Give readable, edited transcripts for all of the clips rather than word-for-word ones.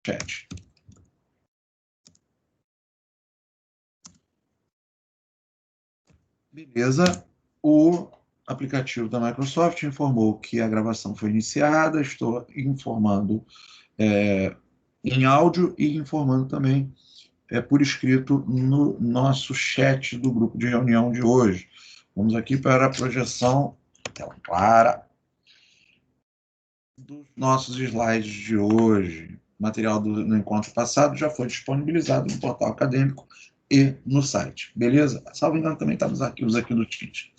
chat. Beleza. O aplicativo da Microsoft informou que a gravação foi iniciada. Estou informando em áudio e informando também por escrito no nosso chat do grupo de reunião de hoje. Vamos aqui para a projeção, tela clara, dos nossos slides de hoje. O material do encontro passado já foi disponibilizado no portal acadêmico e no site. Beleza? Salvo engano, também está nos arquivos aqui do Teams.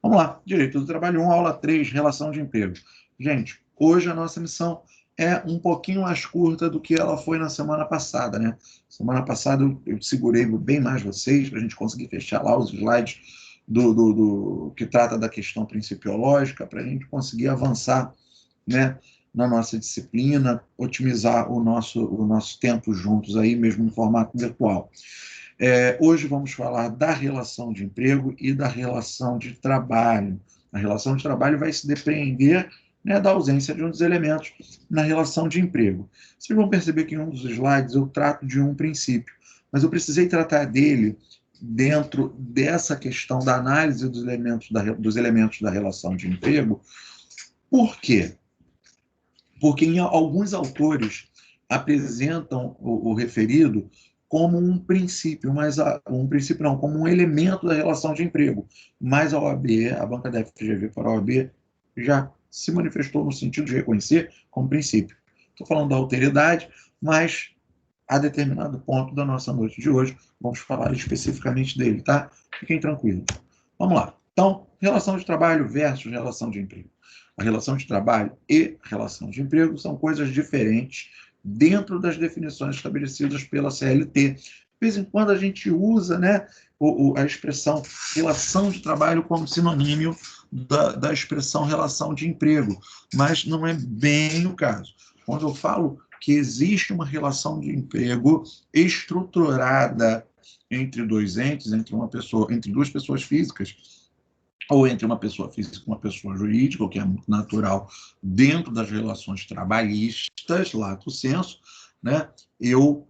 Vamos lá. Direito do Trabalho 1, aula 3, relação de emprego. Gente, hoje a nossa missão é um pouquinho mais curta do que ela foi na semana passada, né? Semana passada eu segurei bem mais vocês, para a gente conseguir fechar lá os slides que trata da questão principiológica, para a gente conseguir avançar, né, na nossa disciplina, otimizar o nosso tempo juntos aí, mesmo no formato virtual. Hoje vamos falar da relação de emprego e da relação de trabalho. A relação de trabalho vai se depender, né, da ausência de um dos elementos na relação de emprego. Vocês vão perceber que em um dos slides eu trato de um princípio, mas eu precisei tratar dele dentro dessa questão da análise dos elementos da relação de emprego. Por quê? Porque alguns autores apresentam o referido como um princípio, como um elemento da relação de emprego. Mas a OAB, a banca da FGV para a OAB, já se manifestou no sentido de reconhecer como princípio. Estou falando da alteridade, mas a determinado ponto da nossa noite de hoje, vamos falar especificamente dele, tá? Fiquem tranquilos. Vamos lá. Então, relação de trabalho versus relação de emprego. A relação de trabalho e relação de emprego são coisas diferentes dentro das definições estabelecidas pela CLT. De vez em quando a gente usa, né, a expressão relação de trabalho como sinônimo da expressão relação de emprego, mas não é bem o caso. Quando eu falo que existe uma relação de emprego estruturada entre dois entes, entre duas pessoas físicas, ou entre uma pessoa física e uma pessoa jurídica, o que é muito natural dentro das relações trabalhistas, lato sensu, né? Eu,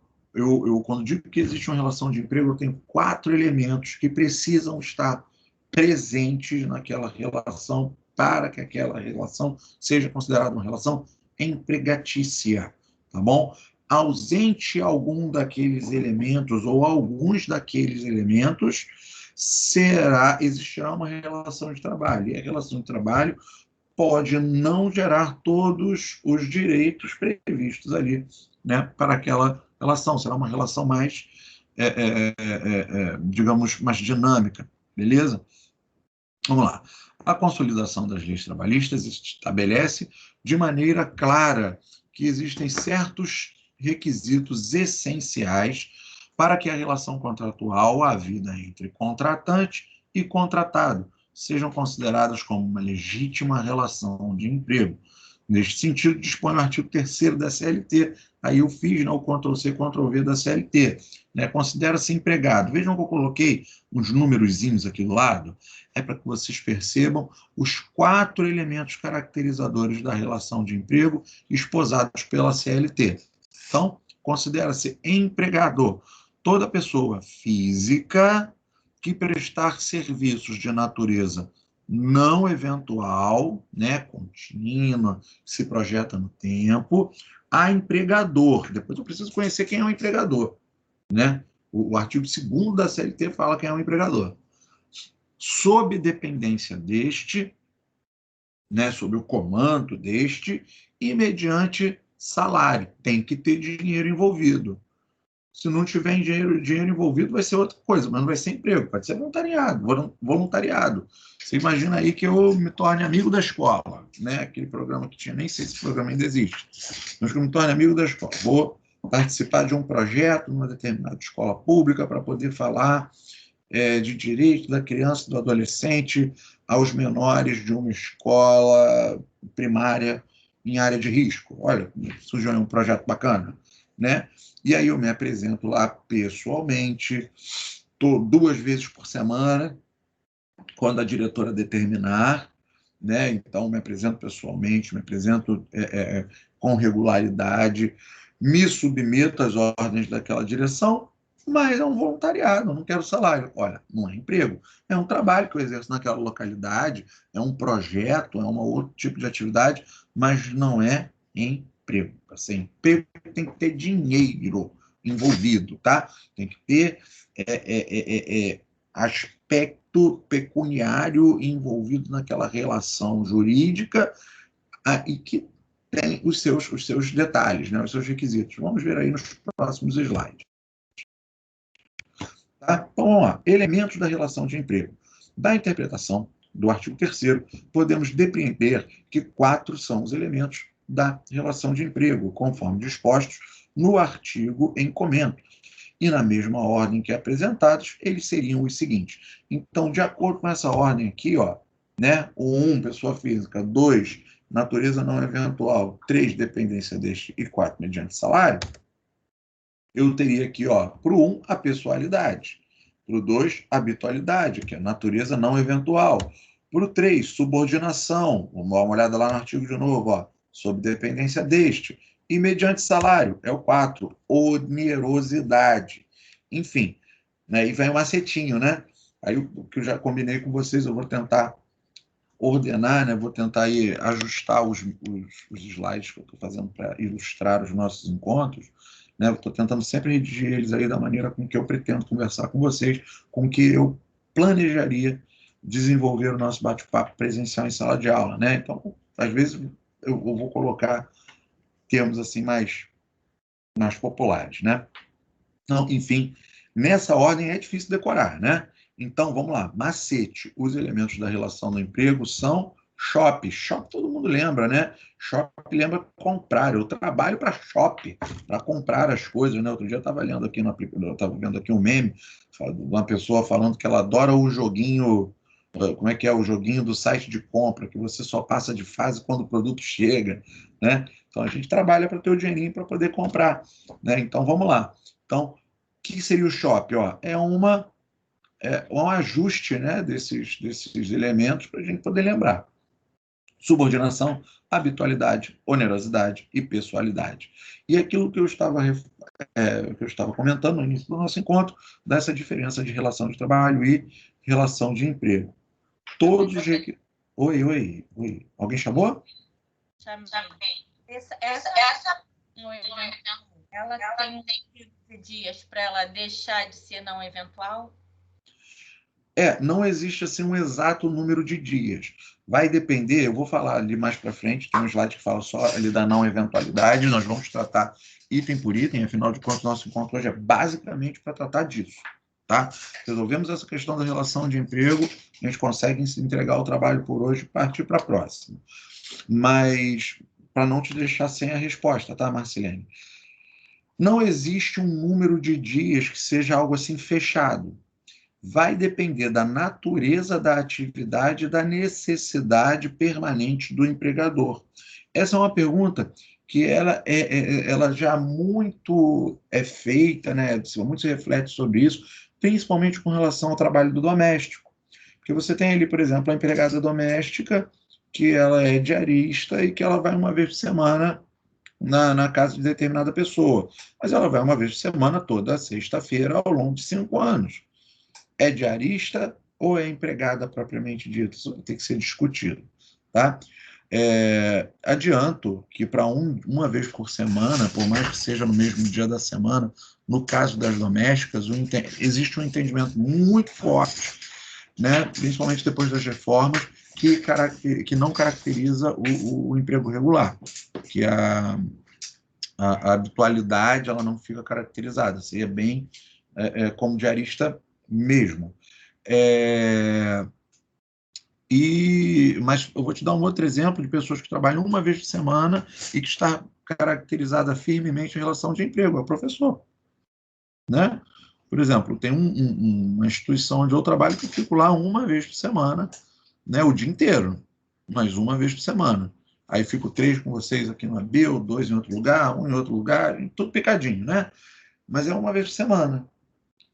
quando digo que existe uma relação de emprego, eu tenho 4 elementos que precisam estar presentes naquela relação para que aquela relação seja considerada uma relação empregatícia, tá bom? Ausente algum daqueles elementos ou alguns daqueles elementos, existirá uma relação de trabalho. E a relação de trabalho pode não gerar todos os direitos previstos ali, né, para aquela relação. Será uma relação mais, digamos, mais dinâmica, beleza? Vamos lá. A consolidação das leis trabalhistas estabelece de maneira clara que existem certos requisitos essenciais para que a relação contratual, a vida entre contratante e contratado, sejam consideradas como uma legítima relação de emprego. Neste sentido, dispõe o artigo 3º da CLT. Aí eu fiz, né, o Ctrl+C, Ctrl+V da CLT. Né, considera-se empregado. Vejam que eu coloquei uns númerozinhos aqui do lado, para que vocês percebam os 4 elementos caracterizadores da relação de emprego esposados pela CLT. Então, considera-se empregador toda pessoa física que prestar serviços de natureza não eventual, né, contínua, que se projeta no tempo, a empregador. Depois eu preciso conhecer quem é o empregador, né? O artigo 2º da CLT fala quem é o empregador. Sob dependência deste, né, sob o comando deste, e mediante salário. Tem que ter dinheiro envolvido. Se não tiver dinheiro envolvido, vai ser outra coisa, mas não vai ser emprego, pode ser voluntariado. Você imagina aí que eu me torne amigo da escola, né? Aquele programa que tinha, nem sei se esse programa ainda existe, mas que eu me torne amigo da escola. Vou participar de um projeto numa determinada escola pública para poder falar de direito da criança e do adolescente aos menores de uma escola primária em área de risco. Olha, surgiu um projeto bacana, né? E aí eu me apresento lá pessoalmente, 2 vezes por semana, quando a diretora determinar, né? Então me apresento pessoalmente, me apresento com regularidade, me submeto às ordens daquela direção, mas é um voluntariado, eu não quero salário. Olha, não é emprego, é um trabalho que eu exerço naquela localidade, é um projeto, é um outro tipo de atividade, mas não é emprego. Para ser emprego tem que ter dinheiro envolvido, tá? Tem que ter aspecto pecuniário envolvido naquela relação jurídica e que tem os seus detalhes, né, os seus requisitos. Vamos ver aí nos próximos slides. Tá? Então, vamos lá. Elementos da relação de emprego. Da interpretação do artigo 3º, podemos depreender que 4 são os elementos da relação de emprego, conforme dispostos no artigo em comento. E na mesma ordem que apresentados, eles seriam os seguintes. Então, de acordo com essa ordem aqui, ó, né, o 1, pessoa física, 2, natureza não eventual, 3, dependência deste e 4, mediante salário, eu teria aqui, ó, para o 1, a pessoalidade. Para o 2, habitualidade, que é natureza não eventual. Para o 3, subordinação. Vamos dar uma olhada lá no artigo de novo, ó, sob dependência deste. E mediante salário, é o 4, onerosidade. Enfim, né, aí vem o macetinho, né? Aí o que eu já combinei com vocês, eu vou tentar ordenar, né? Vou tentar aí ajustar os slides que eu estou fazendo para ilustrar os nossos encontros, né? Estou tentando sempre redigir eles aí da maneira com que eu pretendo conversar com vocês, com que eu planejaria desenvolver o nosso bate-papo presencial em sala de aula, né? Então, às vezes eu vou colocar termos assim mais populares, né? Então, enfim, nessa ordem é difícil decorar, né? Então, vamos lá. Macete. Os elementos da relação do emprego são shop. Shop todo mundo lembra, né? Shop lembra comprar. Eu trabalho para shop, para comprar as coisas, né? Outro dia eu estava lendo aqui eu estava vendo aqui um meme de uma pessoa falando que ela adora o joguinho, como é que é o joguinho do site de compra, que você só passa de fase quando o produto chega, né? Então a gente trabalha para ter o dinheirinho para poder comprar, né? Então vamos lá. Então, o que seria o shop? Ó, um ajuste, né, desses elementos para a gente poder lembrar. Subordinação, habitualidade, onerosidade e pessoalidade. E aquilo que eu estava comentando no início do nosso encontro, dessa diferença de relação de trabalho e relação de emprego. Todos os requisitos. Oi. Alguém chamou? Chamei. Essa ela tem um período de dias para ela deixar de ser não eventual? Não existe assim um exato número de dias. Vai depender, eu vou falar ali mais para frente, tem um slide que fala só ali da não eventualidade, nós vamos tratar item por item, afinal de contas, nosso encontro hoje é basicamente para tratar disso. Tá? Resolvemos essa questão da relação de emprego, a gente consegue se entregar o trabalho por hoje e partir para a próxima. Mas, para não te deixar sem a resposta, tá, Marcelene? Não existe um número de dias que seja algo assim fechado. Vai depender da natureza da atividade e da necessidade permanente do empregador. Essa é uma pergunta que ela já muito é feita, né? Muito se reflete sobre isso, principalmente com relação ao trabalho do doméstico. Porque você tem ali, por exemplo, a empregada doméstica, que ela é diarista e que ela vai uma vez por semana na casa de determinada pessoa. Mas ela vai uma vez por semana, toda sexta-feira, ao longo de 5 anos. É diarista ou é empregada propriamente dita? Isso tem que ser discutido. Tá? Adianto que para uma vez por semana, por mais que seja no mesmo dia da semana, no caso das domésticas, existe um entendimento muito forte, né, principalmente depois das reformas, que não caracteriza o emprego regular, que a habitualidade ela não fica caracterizada, seria bem como diarista mesmo. Mas eu vou te dar um outro exemplo de pessoas que trabalham uma vez por semana e que está caracterizada firmemente em relação de emprego, é o professor. Né? Por exemplo, tem uma instituição onde eu trabalho que eu fico lá uma vez por semana, né, o dia inteiro, mas uma vez por semana. Aí fico 3 com vocês aqui no Abel, 2 em outro lugar, 1 em outro lugar, tudo picadinho, né? Mas é uma vez por semana.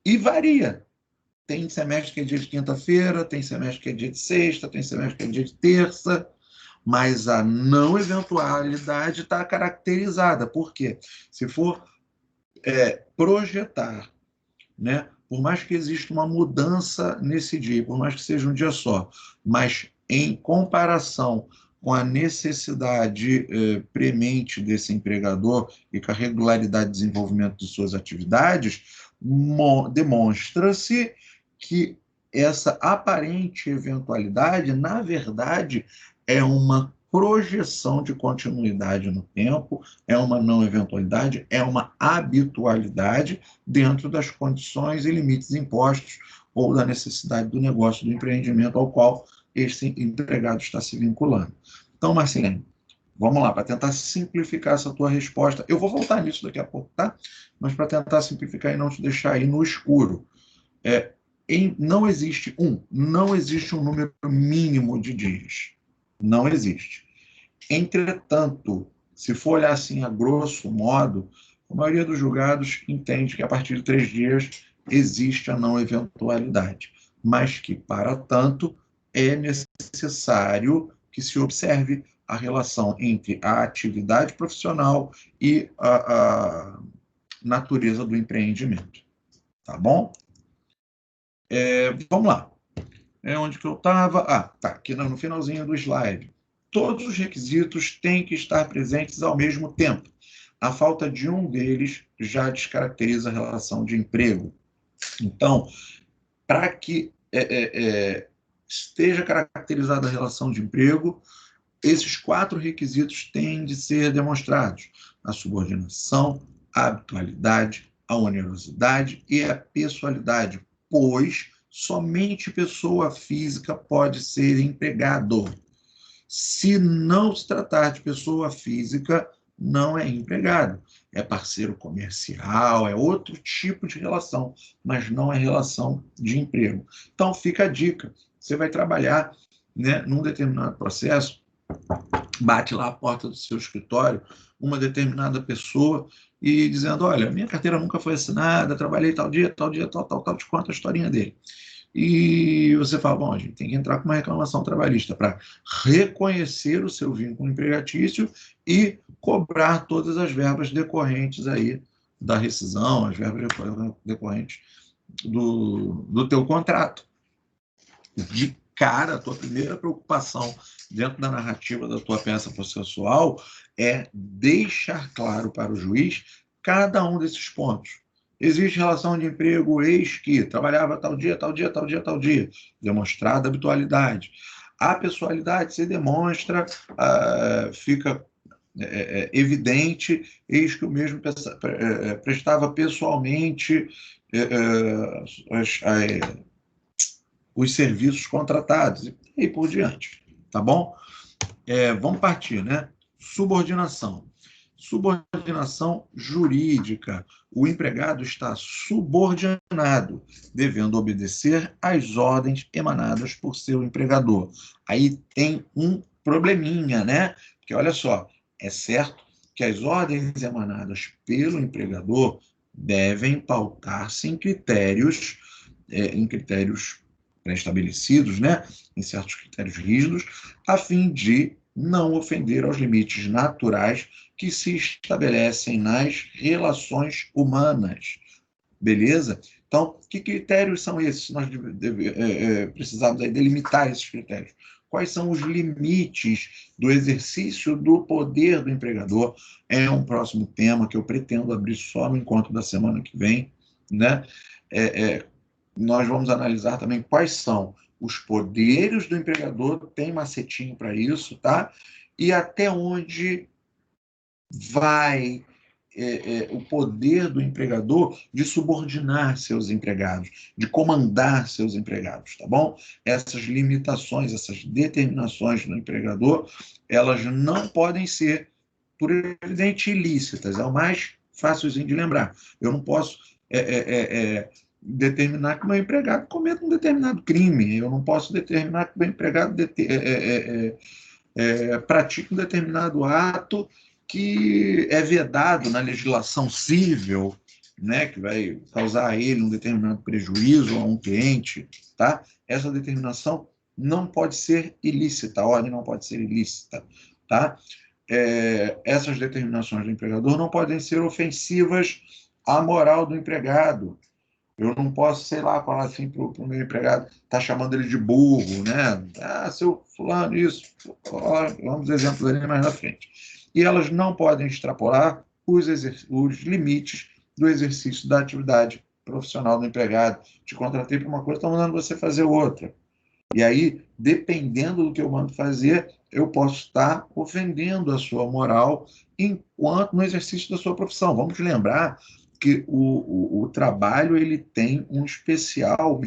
E varia. Tem semestre que é dia de quinta-feira, tem semestre que é dia de sexta, tem semestre que é dia de terça. Mas a não eventualidade está caracterizada. Por quê? Se for projetar, né? Por mais que exista uma mudança nesse dia, por mais que seja um dia só, mas em comparação com a necessidade premente desse empregador e com a regularidade de desenvolvimento de suas atividades, demonstra-se que essa aparente eventualidade, na verdade, é uma projeção de continuidade no tempo, é uma não eventualidade, é uma habitualidade dentro das condições e limites impostos ou da necessidade do negócio, do empreendimento ao qual esse empregado está se vinculando. Então, Marcelene, vamos lá, para tentar simplificar essa tua resposta. Eu vou voltar nisso daqui a pouco, tá? Mas para tentar simplificar e não te deixar aí no escuro. Não existe um número mínimo de dias. Não existe. Entretanto, se for olhar assim a grosso modo, a maioria dos julgados entende que a partir de 3 dias existe a não eventualidade, mas que, para tanto, é necessário que se observe a relação entre a atividade profissional e a natureza do empreendimento. Tá bom? Vamos lá. Onde que eu estava? Tá, aqui no finalzinho do slide. Todos os requisitos têm que estar presentes ao mesmo tempo. A falta de um deles já descaracteriza a relação de emprego. Então, para que esteja caracterizada a relação de emprego, esses 4 requisitos têm de ser demonstrados: a subordinação, a habitualidade, a onerosidade e a pessoalidade, pois somente pessoa física pode ser empregado. Se não se tratar de pessoa física, não é empregado. É parceiro comercial, é outro tipo de relação, mas não é relação de emprego. Então, fica a dica. Você vai trabalhar, né, num determinado processo, bate lá a porta do seu escritório uma determinada pessoa e dizendo: olha, minha carteira nunca foi assinada, trabalhei tal dia, tal, te conta a historinha dele. E você fala: bom, a gente tem que entrar com uma reclamação trabalhista para reconhecer o seu vínculo empregatício e cobrar todas as verbas decorrentes aí da rescisão, as verbas decorrentes do teu contrato. De cara, a tua primeira preocupação dentro da narrativa da tua peça processual é deixar claro para o juiz cada um desses pontos. Existe relação de emprego, eis que trabalhava tal dia, tal dia, tal dia, tal dia. Demonstrada a habitualidade. A pessoalidade se demonstra, fica evidente, eis que o mesmo prestava pessoalmente os serviços contratados e por diante. Tá bom? Vamos partir, né? Subordinação. Subordinação jurídica. O empregado está subordinado, devendo obedecer às ordens emanadas por seu empregador. Aí tem um probleminha, né? Porque olha só, é certo que as ordens emanadas pelo empregador devem pautar-se em critérios pré-estabelecidos, né? Em certos critérios rígidos, a fim de não ofender aos limites naturais que se estabelecem nas relações humanas. Beleza? Então, que critérios são esses? Nós precisamos aí delimitar esses critérios. Quais são os limites do exercício do poder do empregador? É um próximo tema que eu pretendo abrir só no encontro da semana que vem, né? Nós vamos analisar também quais são os poderes do empregador, tem macetinho para isso, tá? E até onde vai o poder do empregador de subordinar seus empregados, de comandar seus empregados, tá bom? Essas limitações, essas determinações do empregador, elas não podem ser, por evidente, ilícitas. É o mais fácilzinho de lembrar. Eu não posso determinar que o meu empregado cometa um determinado crime. Eu não posso determinar que o meu empregado pratique um determinado ato que é vedado na legislação civil, né, que vai causar a ele um determinado prejuízo a um cliente, tá? Essa determinação não pode ser ilícita, a ordem não pode ser ilícita, tá? Essas determinações do empregador não podem ser ofensivas à moral do empregado. Eu não posso, sei lá, falar assim para o meu empregado, tá chamando ele de burro, né? Ah, seu fulano, isso. Vamos exemplos ali mais na frente. E elas não podem extrapolar os limites do exercício da atividade profissional do empregado. Te contratei para uma coisa, estou mandando você fazer outra. E aí, dependendo do que eu mando fazer, eu posso estar ofendendo a sua moral enquanto no exercício da sua profissão. Vamos lembrar que o trabalho ele tem uma especial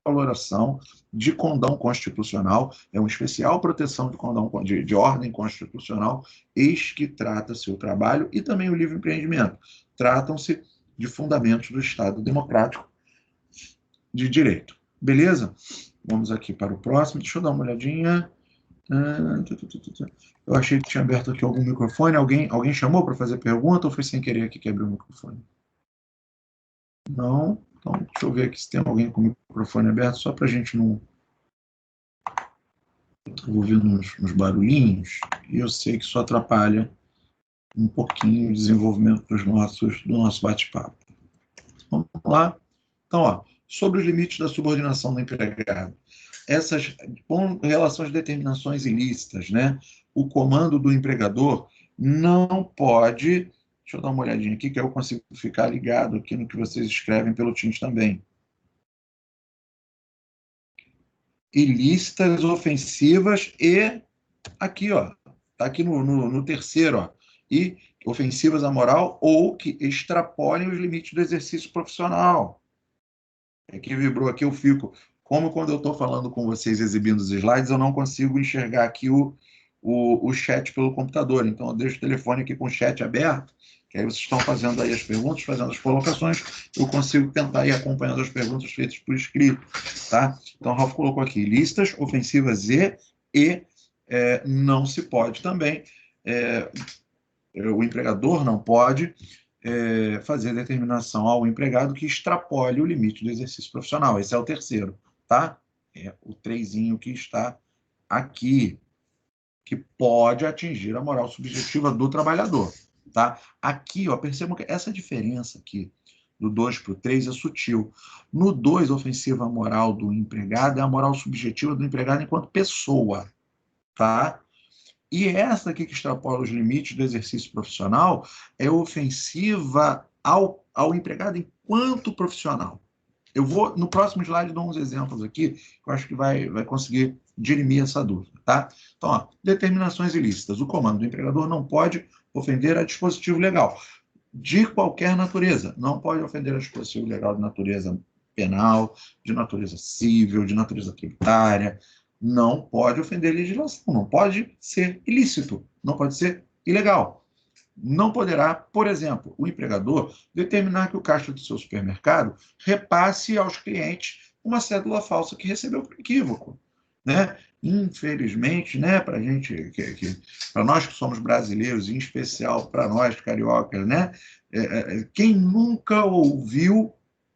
valoração de condão constitucional, é uma especial proteção de condão de ordem constitucional, eis que trata-se o trabalho e também o livre empreendimento. Tratam-se de fundamentos do Estado democrático de direito. Beleza? Vamos aqui para o próximo. Deixa eu dar uma olhadinha. Eu achei que tinha aberto aqui algum microfone. Alguém chamou para fazer pergunta ou foi sem querer aqui que abriu o microfone? Não. Então, deixa eu ver aqui se tem alguém com o microfone aberto, só para a gente não ouvir nos barulhinhos. E eu sei que isso atrapalha um pouquinho o desenvolvimento do nosso bate-papo. Vamos lá? Então, sobre os limites da subordinação do empregado. Essas, com relação às determinações ilícitas, né? O comando do empregador não pode. Deixa eu dar uma olhadinha aqui, que eu consigo ficar ligado aqui no que vocês escrevem pelo Teams também. Ilícitas, ofensivas e aqui, está aqui no terceiro, e ofensivas à moral ou que extrapolem os limites do exercício profissional. É que vibrou aqui, eu fico. Como quando eu estou falando com vocês, exibindo os slides, eu não consigo enxergar aqui o chat pelo computador. Então, eu deixo o telefone aqui com o chat aberto, que aí vocês estão fazendo aí as perguntas, fazendo as colocações, eu consigo tentar ir acompanhando as perguntas feitas por escrito. Tá? Então, o Ralf colocou aqui listas ofensivas e não se pode também, o empregador não pode fazer determinação ao empregado que extrapole o limite do exercício profissional. Esse é o terceiro, tá? É o trezinho que está aqui, que pode atingir a moral subjetiva do trabalhador, tá? Aqui, percebam que essa diferença aqui do 2 para o 3 é sutil. No 2, ofensiva à moral do empregado é a moral subjetiva do empregado enquanto pessoa, tá? E essa aqui que extrapola os limites do exercício profissional é ofensiva ao empregado enquanto profissional. Eu vou, no próximo slide, dar uns exemplos aqui, que eu acho que vai conseguir dirimir essa dúvida, tá? Então, determinações ilícitas. O comando do empregador não pode ofender a dispositivo legal, de qualquer natureza. Não pode ofender a dispositivo legal de natureza penal, de natureza civil, de natureza tributária. Não pode ofender a legislação, não pode ser ilícito, não pode ser ilegal. Não poderá, por exemplo, o empregador determinar que o caixa do seu supermercado repasse aos clientes uma cédula falsa que recebeu por equívoco, né? Infelizmente, né, para gente, para nós que somos brasileiros, em especial para nós cariocas, né, quem nunca ouviu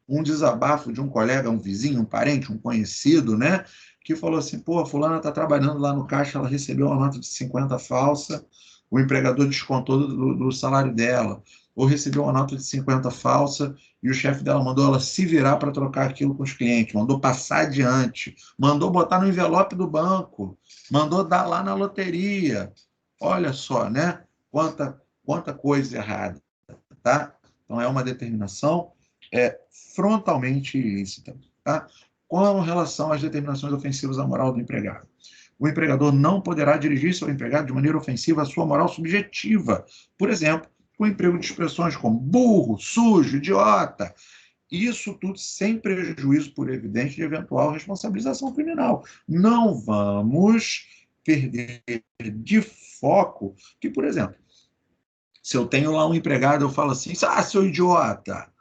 um desabafo de um colega, um vizinho, um parente, um conhecido, né, que falou assim, pô, a fulana está trabalhando lá no caixa, ela recebeu uma nota de 50 falsa, o empregador descontou do salário dela, ou recebeu uma nota de 50 falsa e o chefe dela mandou ela se virar para trocar aquilo com os clientes, mandou passar adiante, mandou botar no envelope do banco, mandou dar lá na loteria. Olha só, né? Quanta coisa errada, tá? Então, é uma determinação frontalmente ilícita, tá? Com relação às determinações ofensivas à moral do empregado. O empregador não poderá dirigir seu empregado de maneira ofensiva à sua moral subjetiva. Por exemplo, com o emprego de expressões como burro, sujo, idiota. Isso tudo sem prejuízo, por evidente, de eventual responsabilização criminal. Não vamos perder de foco que, por exemplo, se eu tenho lá um empregado, eu falo assim, seu idiota.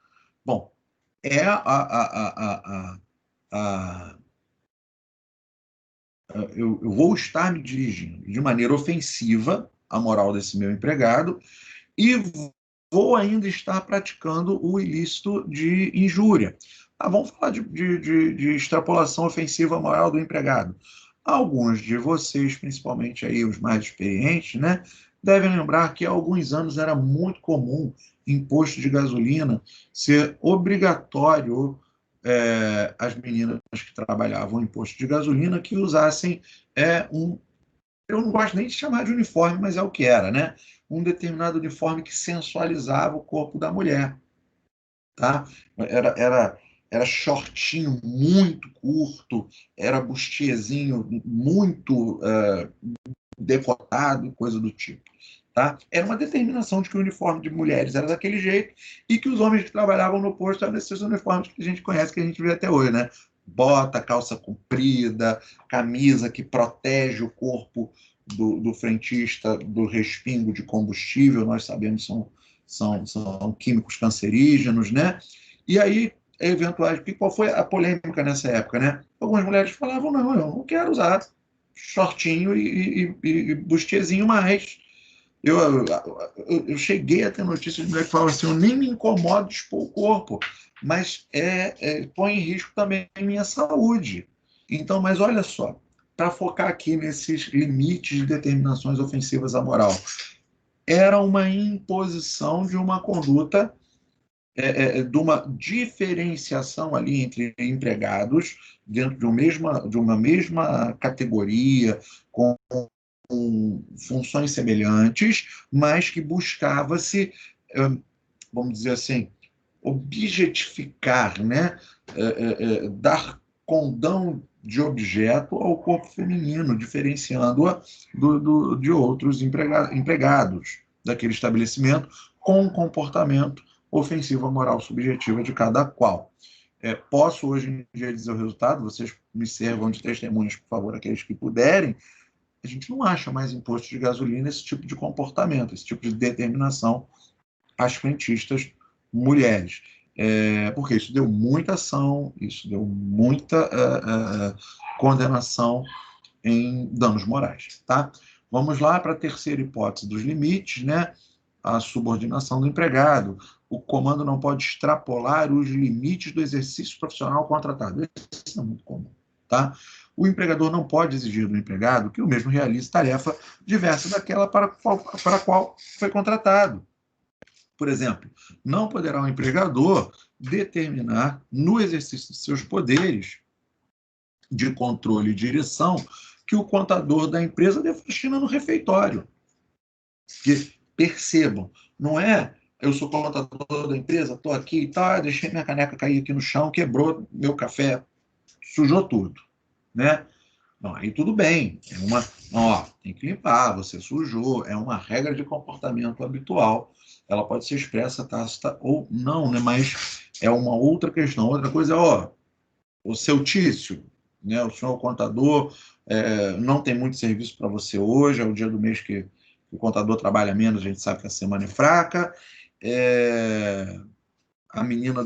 Bom, eu vou estar me dirigindo de maneira ofensiva à moral desse meu empregado e vou ainda estar praticando o ilícito de injúria. vamos falar de extrapolação ofensiva moral do empregado. Alguns de vocês, principalmente aí os mais experientes, né, devem lembrar que há alguns anos era muito comum em posto de gasolina ser obrigatório as meninas que trabalhavam em posto de gasolina que usassem eu não gosto nem de chamar de uniforme, mas é o que era, né? Um determinado uniforme que sensualizava o corpo da mulher, tá? Era shortinho muito curto, era bustiezinho muito decotado, coisa do tipo. Tá? Era uma determinação de que o uniforme de mulheres era daquele jeito e que os homens que trabalhavam no posto eram esses uniformes que a gente conhece, que a gente vê até hoje, né? Bota, calça comprida, camisa que protege o corpo do frentista do respingo de combustível, nós sabemos são químicos cancerígenos, né? E aí, eventuais, qual foi a polêmica nessa época, né? Algumas mulheres falavam, não, eu não quero usar shortinho e bustiezinho mais. Eu cheguei a ter notícias de mulher que falavam assim, eu nem me incomodo de expor o corpo, mas põe em risco também a minha saúde. Então, mas olha só, para focar aqui nesses limites de determinações ofensivas à moral, era uma imposição de uma conduta, de uma diferenciação ali entre empregados dentro de uma mesma categoria, com funções semelhantes, mas que buscava-se, vamos dizer assim, objetificar, né? Dar condão de objeto ao corpo feminino, diferenciando-a de outros empregados daquele estabelecimento, com um comportamento ofensivo à moral subjetiva de cada qual. Posso hoje em dia dizer o resultado, vocês me servam de testemunhas, por favor, aqueles que puderem. A gente não acha mais imposto de gasolina esse tipo de comportamento, esse tipo de determinação às frentistas mulheres. Porque isso deu muita ação, isso deu muita condenação em danos morais. Tá? Vamos lá para a terceira hipótese dos limites, né? A subordinação do empregado. O comando não pode extrapolar os limites do exercício profissional contratado. Isso é muito comum. Tá? O empregador não pode exigir do empregado que o mesmo realize tarefa diversa daquela para a qual foi contratado. Por exemplo, não poderá o empregador determinar, no exercício de seus poderes de controle e direção, que o contador da empresa dê faxina no refeitório. Que percebam, não é eu sou contador da empresa, estou aqui e tá, deixei minha caneca cair aqui no chão, quebrou meu café, sujou tudo, né? Não, aí tudo bem, tem que limpar, você sujou, é uma regra de comportamento habitual, ela pode ser expressa, tácita ou não, né? Mas é uma outra questão. Outra coisa é, o seu Tício, né? O senhor contador, não tem muito serviço para você hoje, é o dia do mês que o contador trabalha menos, a gente sabe que a semana é fraca, a menina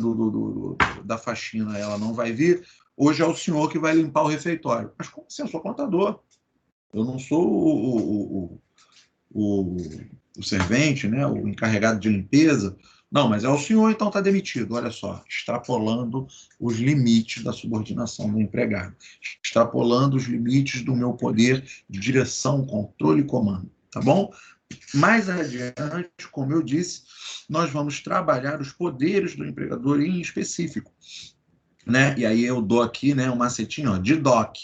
da faxina ela não vai vir, hoje é o senhor que vai limpar o refeitório. Mas como assim? Eu sou contador. Eu não sou o servente, né? O encarregado de limpeza. Não, mas é o senhor, então está demitido. Olha só, extrapolando os limites da subordinação do empregado, extrapolando os limites do meu poder de direção, controle e comando. Tá bom? Mais adiante, como eu disse, nós vamos trabalhar os poderes do empregador em específico, né? E aí eu dou aqui, né, um macetinho, ó, de DOC,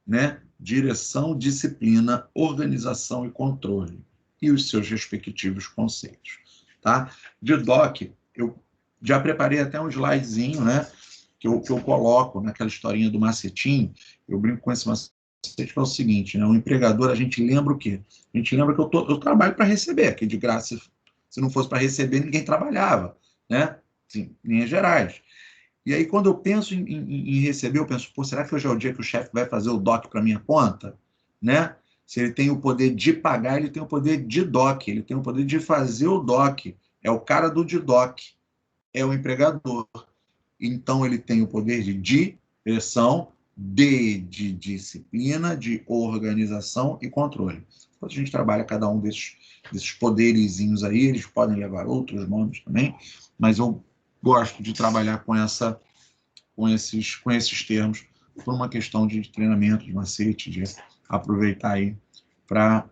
né? Direção, disciplina, organização e controle, e os seus respectivos conceitos, tá? De DOC, eu já preparei até um slidezinho, né? Que eu coloco naquela historinha do macetinho, eu brinco com esse macete, que é o seguinte, né? O empregador, a gente lembra o quê? A gente lembra que eu trabalho para receber, que de graça, se não fosse para receber, ninguém trabalhava, né? Assim, em linhas gerais. E aí, quando eu penso em receber, eu penso, pô, será que hoje é o dia que o chefe vai fazer o DOC para minha conta? Né? Se ele tem o poder de pagar, ele tem o poder de DOC, ele tem o poder de fazer o DOC. É o cara do DOC, é o empregador. Então, ele tem o poder de direção, de disciplina, de organização e controle. Quando a gente trabalha cada um desses poderizinhos aí, eles podem levar outros nomes também, mas eu gosto de trabalhar com com esses termos por uma questão de treinamento, de macete, de aproveitar aí para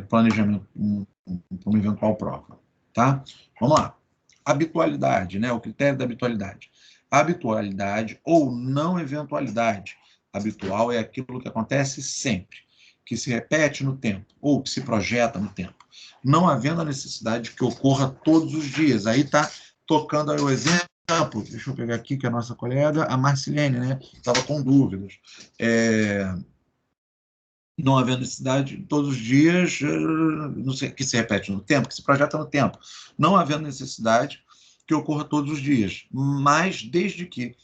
planejamento para uma eventual prova. Tá? Vamos lá. Habitualidade, né? O critério da habitualidade. Habitualidade ou não eventualidade. Habitual é aquilo que acontece sempre, que se repete no tempo, ou que se projeta no tempo, não havendo a necessidade que ocorra todos os dias. Aí está tocando aí o exemplo, deixa eu pegar aqui, que é a nossa colega, a Marcilene, né? Estava com dúvidas. Não havendo necessidade todos os dias, não sei, que se repete no tempo, que se projeta no tempo, não havendo necessidade que ocorra todos os dias, mas desde que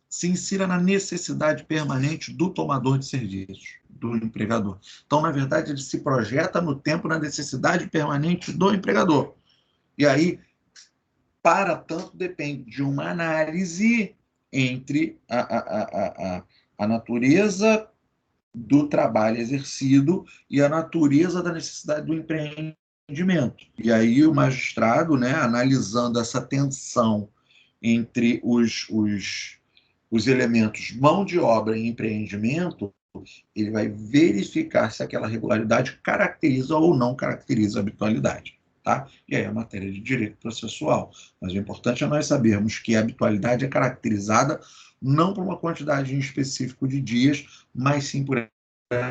se insira na necessidade permanente do tomador de serviços, do empregador. Então, na verdade, ele se projeta no tempo na necessidade permanente do empregador. E aí, para tanto, depende de uma análise entre a natureza do trabalho exercido e a natureza da necessidade do empreendimento. E aí o magistrado, né, analisando essa tensão entre os elementos mão de obra e empreendimento, ele vai verificar se aquela regularidade caracteriza ou não caracteriza a habitualidade. Tá? E aí é a matéria de direito processual. Mas o importante é nós sabermos que a habitualidade é caracterizada não por uma quantidade em específico de dias, mas sim por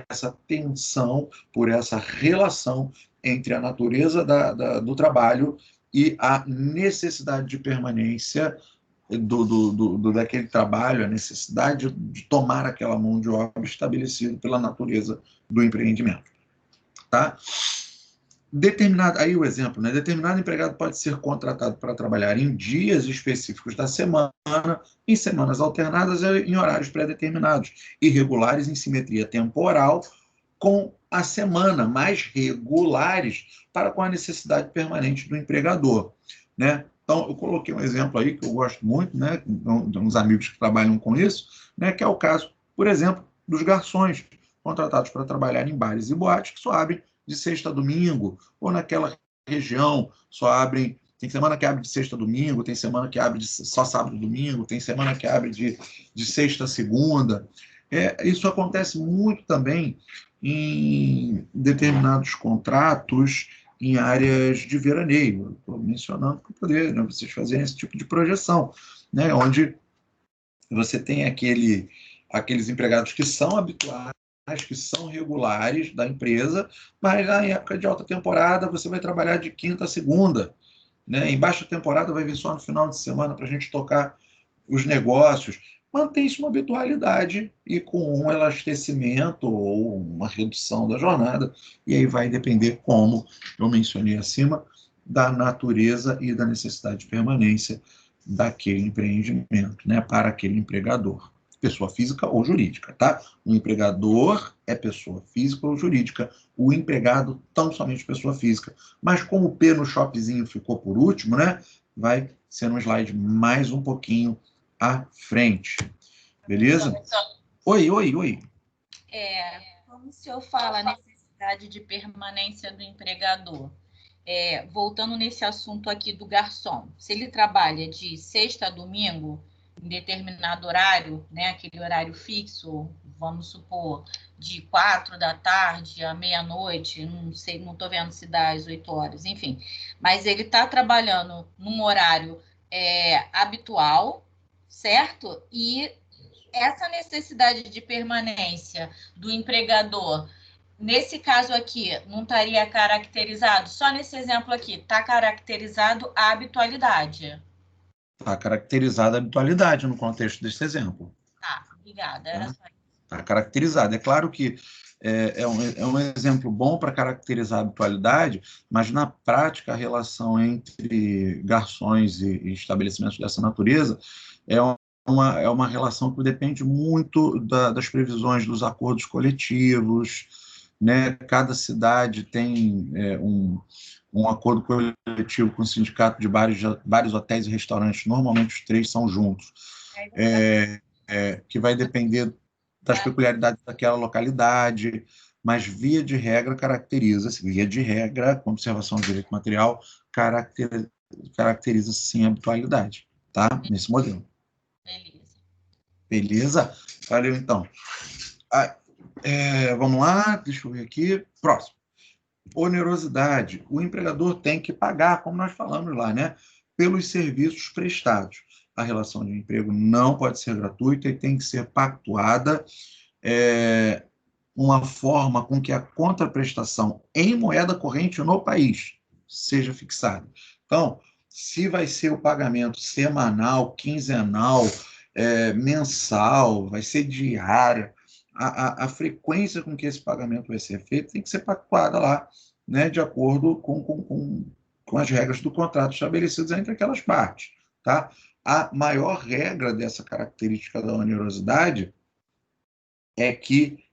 essa tensão, por essa relação entre a natureza do trabalho e a necessidade de permanência daquele trabalho, a necessidade de tomar aquela mão de obra estabelecida pela natureza do empreendimento. Tá? Aí o exemplo, né? Determinado empregado pode ser contratado para trabalhar em dias específicos da semana, em semanas alternadas e em horários pré-determinados, irregulares em simetria temporal com a semana, mais regulares para com a necessidade permanente do empregador, né? Então, eu coloquei um exemplo aí que eu gosto muito, né? De uns amigos que trabalham com isso, né? Que é o caso, por exemplo, dos garçons contratados para trabalhar em bares e boates que só abrem de sexta a domingo, ou naquela região só abrem. Tem semana que abre de sexta a domingo, tem semana que abre só sábado e domingo, tem semana que abre de sexta a segunda. Isso acontece muito também em determinados contratos em áreas de veraneio. Estou mencionando para poder, né, vocês fazerem esse tipo de projeção, né, onde você tem aqueles empregados que são habituais, que são regulares da empresa, mas na época de alta temporada você vai trabalhar de quinta a segunda, né? Em baixa temporada vai vir só no final de semana para a gente tocar os negócios. Mantém-se uma habitualidade e com um elastecimento ou uma redução da jornada, e aí vai depender, como eu mencionei acima, da natureza e da necessidade de permanência daquele empreendimento, né, para aquele empregador, pessoa física ou jurídica, tá? O empregador é pessoa física ou jurídica, o empregado tão somente pessoa física. Mas como o P no shopzinho ficou por último, né, vai ser um slide mais um pouquinho à frente. Beleza? Oi. Como o senhor fala a necessidade de permanência do empregador? Voltando nesse assunto aqui do garçom, se ele trabalha de sexta a domingo, em determinado horário, né, aquele horário fixo, vamos supor, de 4 da tarde à meia-noite, não sei, não estou vendo se dá às 8 horas, enfim, mas ele está trabalhando num horário habitual, certo? E essa necessidade de permanência do empregador, nesse caso aqui, não estaria caracterizado? Só nesse exemplo aqui, está caracterizado a habitualidade. Está caracterizada a habitualidade no contexto desse exemplo. Tá, obrigada. Era só isso. Está caracterizado. É claro que é um exemplo bom para caracterizar a habitualidade, mas na prática a relação entre garçons e estabelecimentos dessa natureza é uma relação que depende muito das previsões dos acordos coletivos, né? Cada cidade tem um acordo coletivo com o sindicato de vários hotéis e restaurantes, normalmente os 3 são juntos, que vai depender das peculiaridades daquela localidade, mas via de regra caracteriza-se, via de regra, com observação do direito material, caracteriza-se sim a habitualidade, tá? Nesse modelo. Beleza. Beleza? Valeu, então. Vamos lá, deixa eu ver aqui. Próximo. Onerosidade. O empregador tem que pagar, como nós falamos lá, né? Pelos serviços prestados. A relação de emprego não pode ser gratuita e tem que ser pactuada uma forma com que a contraprestação em moeda corrente no país seja fixada. Então, se vai ser o pagamento semanal, quinzenal, mensal, vai ser diário, a frequência com que esse pagamento vai ser feito tem que ser pactuada lá, né, de acordo com as regras do contrato estabelecidas entre aquelas partes. Tá? A maior regra dessa característica da onerosidade é que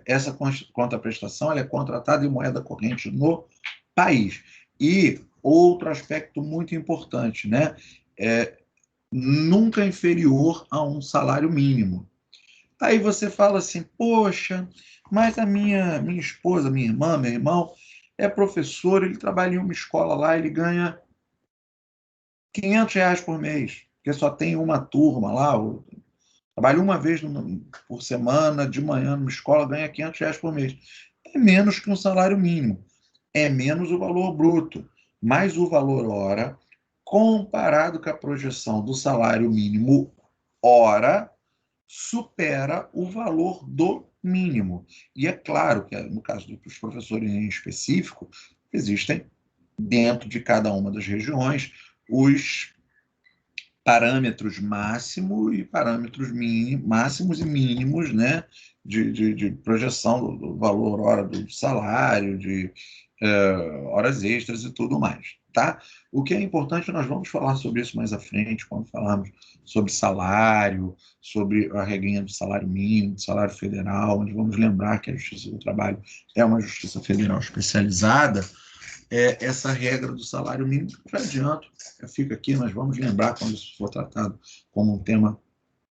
essa contraprestação ela é contratada em moeda corrente no país. E outro aspecto muito importante, né? Nunca inferior a um salário mínimo. Aí você fala assim, poxa, mas a minha esposa, minha irmã, meu irmão, é professor, ele trabalha em uma escola lá, ele ganha R$ 500 por mês, porque só tem uma turma lá, trabalha uma vez por semana, de manhã, numa escola, ganha R$ 500 por mês. É menos que um salário mínimo. É menos o valor bruto. Mas o valor hora, comparado com a projeção do salário mínimo hora, supera o valor do mínimo. E é claro que, no caso dos professores em específico, existem, dentro de cada uma das regiões, os parâmetros máximo e parâmetros máximos e mínimos, né, de projeção do valor hora do salário, de horas extras e tudo mais. Tá? O que é importante, nós vamos falar sobre isso mais à frente, quando falarmos sobre salário, sobre a regrinha do salário mínimo, do salário federal, onde vamos lembrar que a Justiça do Trabalho é uma justiça federal especializada. Essa regra do salário mínimo, já adianto, fica aqui, nós vamos lembrar quando isso for tratado como um tema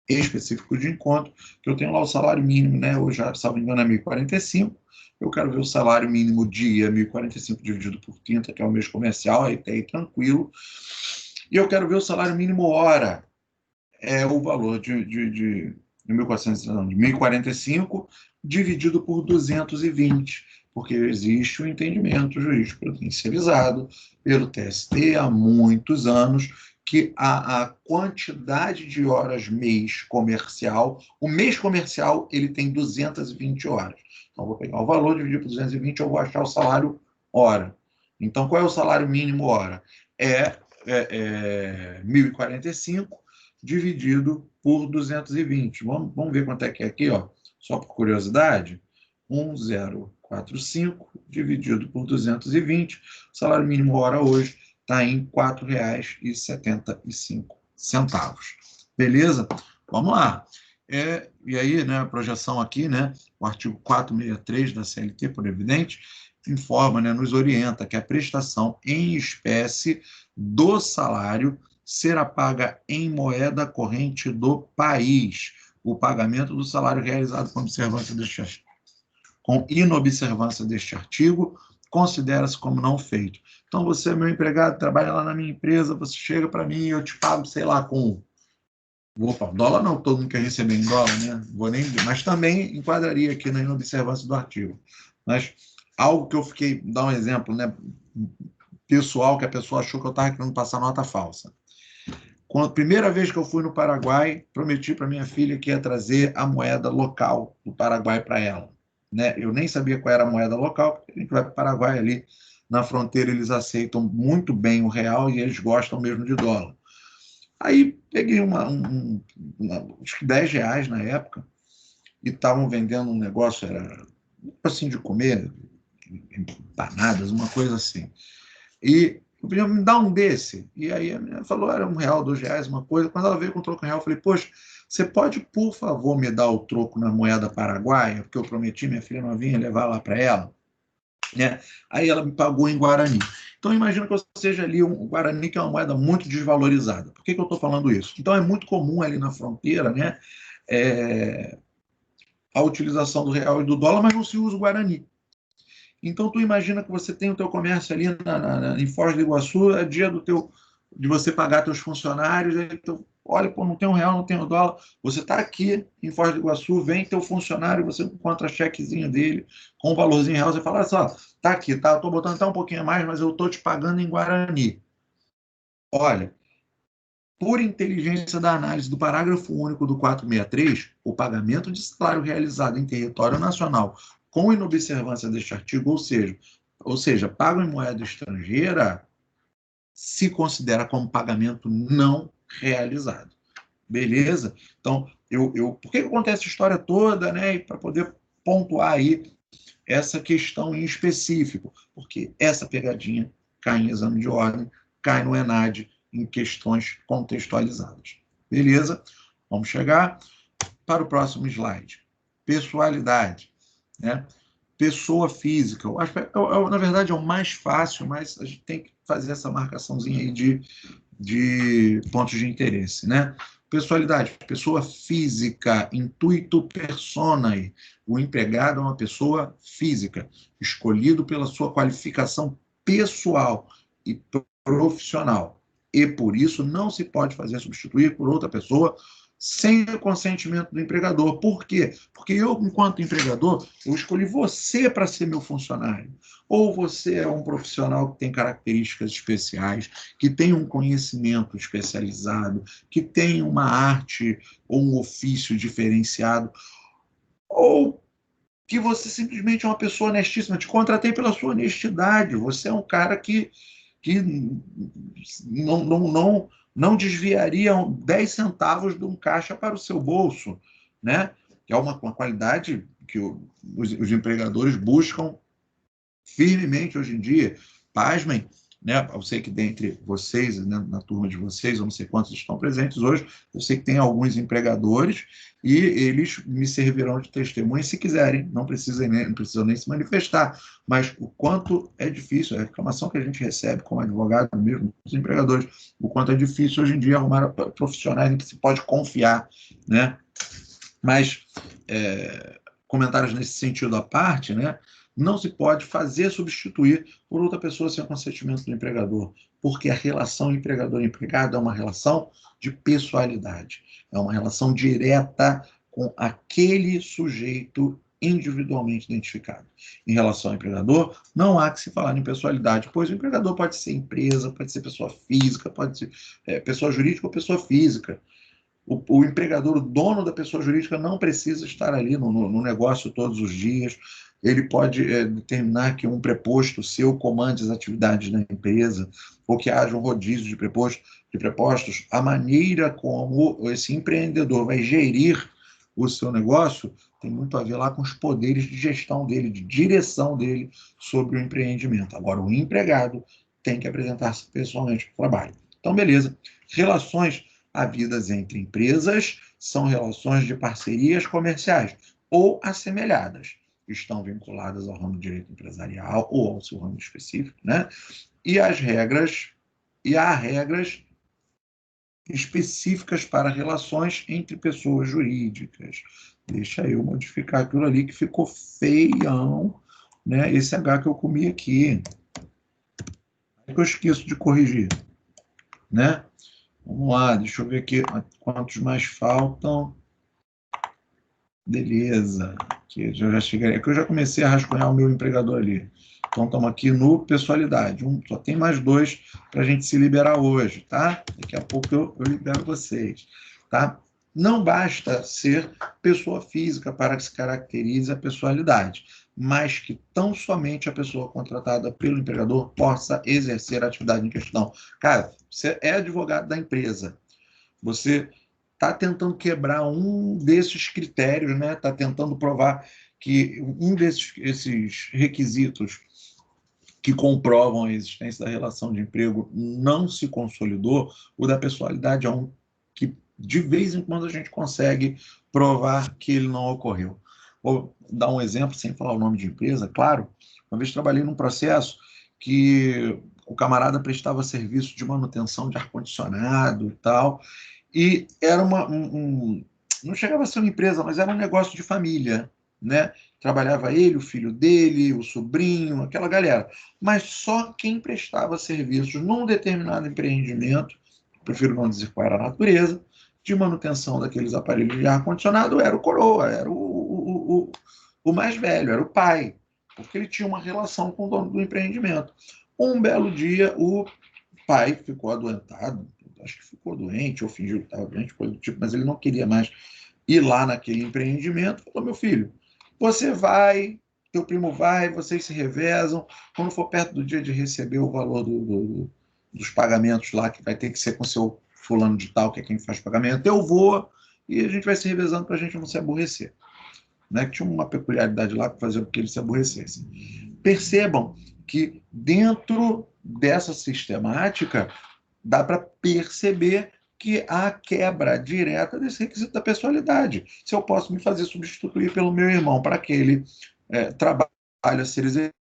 específico de encontro, que eu tenho lá o salário mínimo, né, hoje, se não me engano, é 1.045, eu quero ver o salário mínimo dia, 1.045 dividido por 30, que é o mês comercial, aí tranquilo, e eu quero ver o salário mínimo hora, o valor de 1.045 dividido por 220, porque existe um entendimento jurídico potencializado pelo TST há muitos anos que a quantidade de horas mês comercial, o mês comercial ele tem 220 horas. Então, eu vou pegar o valor, dividir por 220, eu vou achar o salário hora. Então, qual é o salário mínimo hora? 1.045 dividido por 220. Vamos ver quanto é que é aqui, ó, só por curiosidade. 1.045 dividido por 220. O salário mínimo hora hoje está em R$ 4,75. Beleza? Vamos lá. E aí, né, a projeção aqui, né, o artigo 463 da CLT, por evidente, informa, né, nos orienta que a prestação em espécie do salário será paga em moeda corrente do país. O pagamento do salário realizado com inobservância deste artigo considera-se como não feito. Então, você é meu empregado, trabalha lá na minha empresa, você chega para mim e eu te pago, sei lá, com... Opa, dólar não, todo mundo quer receber em dólar, né? Mas também enquadraria aqui na inobservância do artigo. Mas algo que eu fiquei, dar um exemplo, né, pessoal, que a pessoa achou que eu estava querendo passar nota falsa. Quando a primeira vez que eu fui no Paraguai, prometi para minha filha que ia trazer a moeda local do Paraguai para ela. Né? Eu nem sabia qual era a moeda local, porque a gente vai para o Paraguai ali, na fronteira eles aceitam muito bem o real e eles gostam mesmo de dólar. Aí peguei acho que R$10 na época, e estavam vendendo um negócio, era assim de comer, empanadas, uma coisa assim. E eu pedi, me dá um desse. E aí a menina falou, era R$1, R$2, uma coisa. Quando ela veio com o troco em real, eu falei, poxa, você pode, por favor, me dar o troco na moeda paraguaia? Porque eu prometi, minha filha novinha, levar lá para ela. Né? Aí ela me pagou em Guarani. Então, imagina que eu seja ali um Guarani, que é uma moeda muito desvalorizada. Por que eu estou falando isso? Então, é muito comum ali na fronteira, né, a utilização do real e do dólar, mas não se usa o Guarani. Então, tu imagina que você tem o teu comércio ali em Foz do Iguaçu, é dia de você pagar teus funcionários, aí olha, pô, não tem R$1, não tem dólar. Você está aqui em Foz do Iguaçu, vem teu funcionário, você encontra a chequezinho dele com um valorzinho real, você fala, olha só, tá aqui, tá? Eu estou botando até um pouquinho a mais, mas eu estou te pagando em Guarani. Olha, por inteligência da análise do parágrafo único do 463, o pagamento de salário realizado em território nacional com inobservância deste artigo, ou seja, pago em moeda estrangeira, se considera como pagamento não realizado. Beleza? Então, por que acontece essa história toda, né? Para poder pontuar aí essa questão em específico, porque essa pegadinha cai em exame de ordem, cai no ENAD em questões contextualizadas. Beleza? Vamos chegar para o próximo slide. Pessoalidade, né? Pessoa física. Eu acho que, na verdade, é o mais fácil, mas a gente tem que fazer essa marcaçãozinha aí de pontos de interesse, né? Pessoalidade, pessoa física, intuito personae. O empregado é uma pessoa física, escolhido pela sua qualificação pessoal e profissional. E, por isso, não se pode fazer substituir por outra pessoa sem o consentimento do empregador. Por quê? Porque eu, enquanto empregador, eu escolhi você para ser meu funcionário. Ou você é um profissional que tem características especiais, que tem um conhecimento especializado, que tem uma arte ou um ofício diferenciado, ou que você simplesmente é uma pessoa honestíssima. Te contratei pela sua honestidade. Você é um cara que não desviaria 10 centavos de um caixa para o seu bolso, né? Que é uma qualidade que os empregadores buscam firmemente hoje em dia. Pasmem, né? Eu sei que dentre vocês, né, na turma de vocês, eu não sei quantos estão presentes hoje, eu sei que tem alguns empregadores e eles me servirão de testemunha se quiserem, não precisam nem se manifestar, mas o quanto é difícil, a reclamação que a gente recebe como advogado mesmo, dos empregadores, o quanto é difícil hoje em dia arrumar profissionais em que se pode confiar, né? Mas, comentários nesse sentido à parte, né? Não se pode fazer substituir por outra pessoa sem o consentimento do empregador, porque a relação empregador-empregado é uma relação de pessoalidade, é uma relação direta com aquele sujeito individualmente identificado. Em relação ao empregador, não há que se falar em pessoalidade, pois o empregador pode ser empresa, pode ser pessoa física, pode ser pessoa jurídica ou pessoa física. O empregador, o dono da pessoa jurídica, não precisa estar ali no negócio todos os dias. Ele pode determinar que um preposto seu comande as atividades da empresa, ou que haja um rodízio de prepostos. A maneira como esse empreendedor vai gerir o seu negócio tem muito a ver lá com os poderes de gestão dele, de direção dele sobre o empreendimento. Agora, o empregado tem que apresentar-se pessoalmente para o trabalho. Então, beleza. Relações havidas entre empresas são relações de parcerias comerciais ou assemelhadas. Estão vinculadas ao ramo do direito empresarial ou ao seu ramo específico, né? E há regras específicas para relações entre pessoas jurídicas. Deixa eu modificar aquilo ali que ficou feião, né? Esse H que eu comi aqui. É que eu esqueço de corrigir, né? Vamos lá, deixa eu ver aqui quantos mais faltam. Beleza, aqui já chegarei. Aqui eu já comecei a rascunhar o meu empregador ali. Então, estamos aqui no pessoalidade. Só tem mais 2 para a gente se liberar hoje, tá? Daqui a pouco eu libero vocês, tá? Não basta ser pessoa física para que se caracterize a pessoalidade, mas que tão somente a pessoa contratada pelo empregador possa exercer a atividade em questão. Cara, você é advogado da empresa, você está tentando quebrar um desses critérios, né? Está tentando provar que um desses requisitos que comprovam a existência da relação de emprego não se consolidou. O da pessoalidade é um que, de vez em quando, a gente consegue provar que ele não ocorreu. Vou dar um exemplo, sem falar o nome de empresa, claro. Uma vez trabalhei num processo que o camarada prestava serviço de manutenção de ar-condicionado e tal, e era não chegava a ser uma empresa, mas era um negócio de família, né? Trabalhava ele, o filho dele, o sobrinho, aquela galera. Mas só quem prestava serviços num determinado empreendimento prefiro não dizer qual era a natureza, de manutenção daqueles aparelhos de ar-condicionado, era o coroa, era o mais velho, era o pai, porque ele tinha uma relação com o dono do empreendimento. Um belo dia, o pai ficou adoentado, acho que ficou doente, ou fingiu que estava doente, coisa do tipo, mas ele não queria mais ir lá naquele empreendimento. Falou: meu filho, você vai, teu primo vai, vocês se revezam, quando for perto do dia de receber o valor dos pagamentos lá, que vai ter que ser com o seu fulano de tal, que é quem faz pagamento, eu vou, e a gente vai se revezando para a gente não se aborrecer. Né? Que tinha uma peculiaridade lá que fazia com que ele se aborrecesse. Percebam que dentro dessa sistemática dá para perceber que há quebra direta desse requisito da pessoalidade. Se eu posso me fazer substituir pelo meu irmão para que ele trabalhe a ser exercido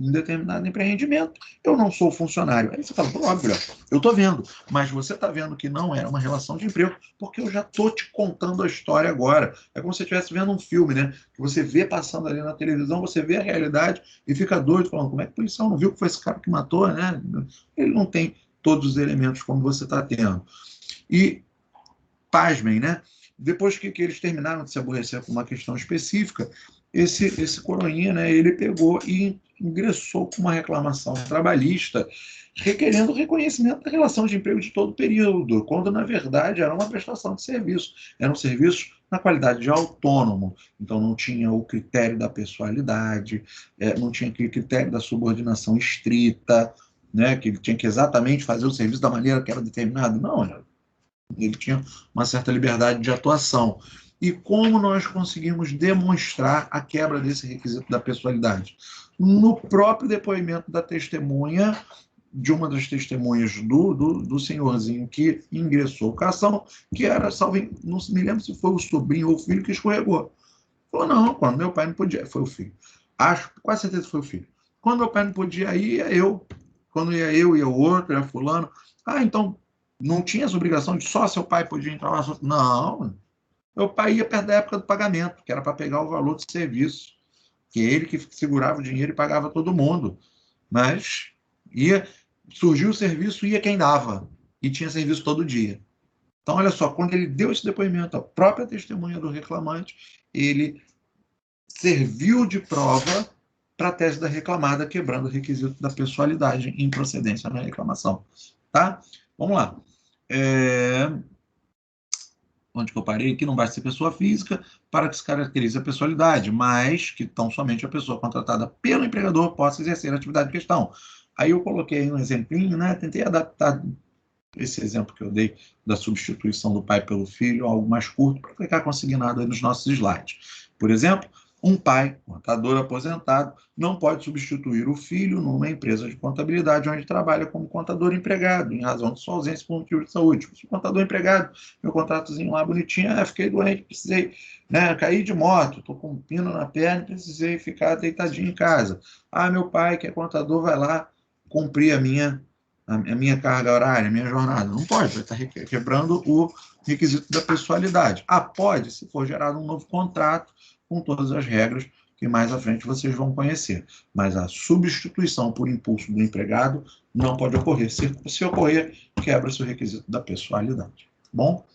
em determinado empreendimento, eu não sou funcionário. Aí você fala: óbvio, eu estou vendo, mas você está vendo que não era uma relação de emprego, porque eu já estou te contando a história agora. É como se você estivesse vendo um filme, né? Que você vê passando ali na televisão, você vê a realidade e fica doido, falando: como é que o policial não viu que foi esse cara que matou, né? Ele não tem todos os elementos como você está tendo. E, pasmem, né? Depois que eles terminaram de se aborrecer com uma questão específica, esse coroinha, né, ele pegou e ingressou com uma reclamação trabalhista requerendo o reconhecimento da relação de emprego de todo o período, quando, na verdade, era uma prestação de serviço. Era um serviço na qualidade de autônomo. Então, não tinha o critério da pessoalidade, não tinha aquele critério da subordinação estrita, né, que ele tinha que exatamente fazer o serviço da maneira que era determinado. Não, ele tinha uma certa liberdade de atuação. E como nós conseguimos demonstrar a quebra desse requisito da pessoalidade? No próprio depoimento da testemunha, de uma das testemunhas do senhorzinho que ingressou com a ação, que era, não me lembro se foi o sobrinho ou o filho que escorregou. Falou: não, quando meu pai não podia, foi o filho. Acho, quase certeza que foi o filho. Quando meu pai não podia ir, ia eu. Quando ia eu, ia o outro, ia fulano. Então não tinha essa obrigação de só seu pai podia entrar lá. Não, meu pai ia perto da época do pagamento, que era para pegar o valor do serviço, que ele que segurava o dinheiro e pagava todo mundo. Mas surgiu o serviço, ia quem dava, e tinha serviço todo dia. Então, olha só, quando ele deu esse depoimento, a própria testemunha do reclamante, ele serviu de prova para a tese da reclamada, quebrando o requisito da pessoalidade em procedência na reclamação. Tá? Vamos lá. Onde que eu parei? Aqui não basta ser pessoa física para que se caracterize a pessoalidade, mas que tão somente a pessoa contratada pelo empregador possa exercer a atividade em questão. Aí eu coloquei um exemplinho, né? Tentei adaptar esse exemplo que eu dei da substituição do pai pelo filho, algo mais curto, para ficar consignado aí nos nossos slides. Por exemplo, um pai, contador aposentado, não pode substituir o filho numa empresa de contabilidade onde trabalha como contador empregado, em razão de sua ausência por motivo de saúde. Se contador empregado, meu contratozinho lá bonitinho, fiquei doente, precisei cair de moto, estou com um pino na perna, precisei ficar deitadinho em casa. Meu pai, que é contador, vai lá cumprir a minha carga horária, a minha jornada. Não pode, vai estar quebrando o requisito da pessoalidade. Pode, se for gerado um novo contrato, com todas as regras que mais à frente vocês vão conhecer. Mas a substituição por impulso do empregado não pode ocorrer. Se ocorrer, quebra-se o requisito da pessoalidade. Bom,